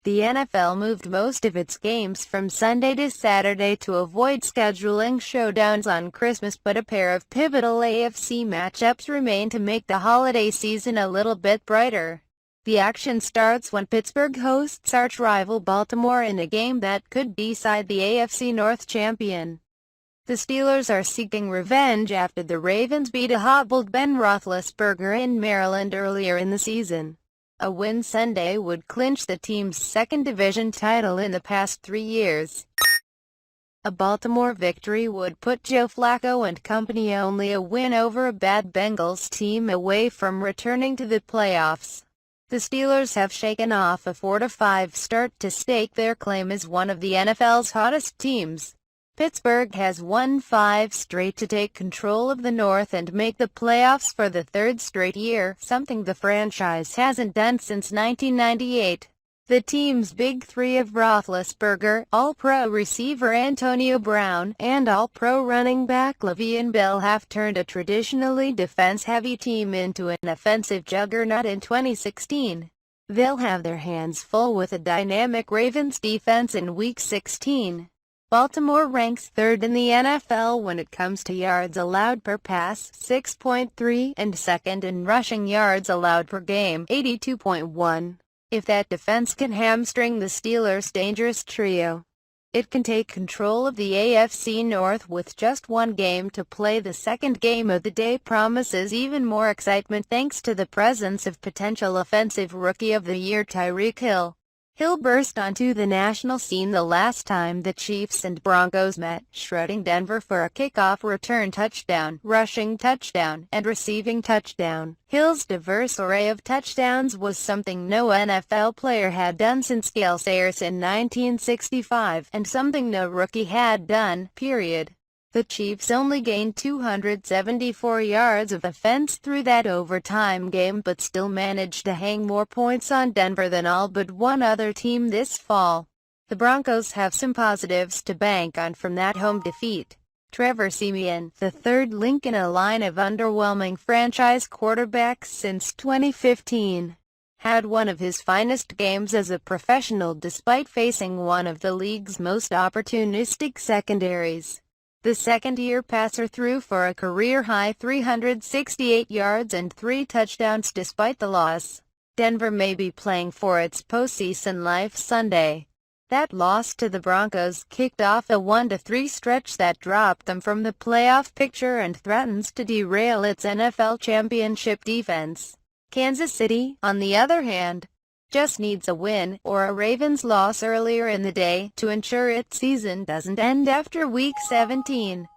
The NFL moved most of its games from Sunday to Saturday to avoid scheduling showdowns on Christmas, but a pair of pivotal AFC matchups remain to make the holiday season a little bit brighter. The action starts when Pittsburgh hosts arch-rival Baltimore in a game that could decide the AFC North champion. The Steelers are seeking revenge after the Ravens beat a hobbled Ben Roethlisberger in Maryland earlier in the season. A win Sunday would clinch the team's second division title in the past 3 years. A Baltimore victory would put Joe Flacco and company only a win over a bad Bengals team away from returning to the playoffs. The Steelers have shaken off a 4-5 start to stake their claim as one of the NFL's hottest teams. Pittsburgh has won 5 straight to take control of the North and make the playoffs for the 3rd straight year, something the franchise hasn't done since 1998. The team's big three of Roethlisberger, All-Pro receiver Antonio Brown, and All-Pro running back Le'Veon Bell have turned a traditionally defense-heavy team into an offensive juggernaut in 2016. They'll have their hands full with a dynamic Ravens defense in Week 16. Baltimore ranks 3rd in the NFL when it comes to yards allowed per pass, 6.3, and 2nd in rushing yards allowed per game, 82.1. If that defense can hamstring the Steelers' dangerous trio, it can take control of the AFC North with just one game to play. The second game of the day promises even more excitement thanks to the presence of potential Offensive Rookie of the Year Tyreek Hill. Hill burst onto the national scene the last time the Chiefs and Broncos met, shredding Denver for a kickoff return touchdown, rushing touchdown, and receiving touchdown. Hill's diverse array of touchdowns was something no NFL player had done since Gale Sayers in 1965, and something no rookie had done, period. The Chiefs only gained 274 yards of offense through that overtime game but still managed to hang more points on Denver than all but one other team this fall. The Broncos have some positives to bank on from that home defeat. Trevor Siemian, the third link in a line of underwhelming franchise quarterbacks since 2015, had one of his finest games as a professional despite facing one of the league's most opportunistic secondaries. The second-year passer threw for a career-high 368 yards and 3 touchdowns despite the loss. Denver may be playing for its postseason life Sunday. That loss to the Broncos kicked off a 1-3 stretch that dropped them from the playoff picture and threatens to derail its NFL championship defense. Kansas City, on the other hand, just needs a win, or a Ravens loss earlier in the day, to ensure its season doesn't end after Week 17.